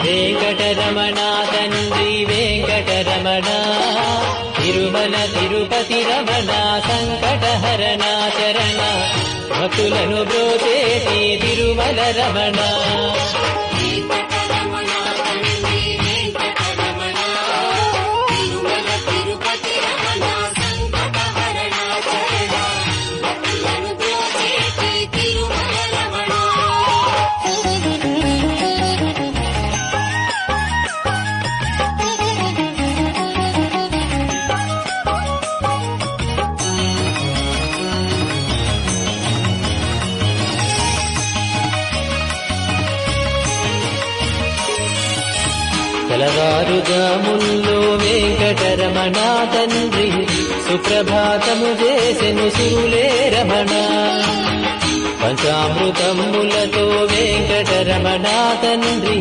వెంకటరమణ తండ్రి వెంకటరమణ, తిరుమల తిరుపతి రమణ, సంకటహరణ చరణ, భక్తులను బ్రోచేటి తిరుమల రమణ. తెలవారుజాముల్లో వెంకటరమణ తండ్రి సుప్రభాతము చేసెను సురులే రమణ. పంచామృతములతో వెంకటరమణ తండ్రి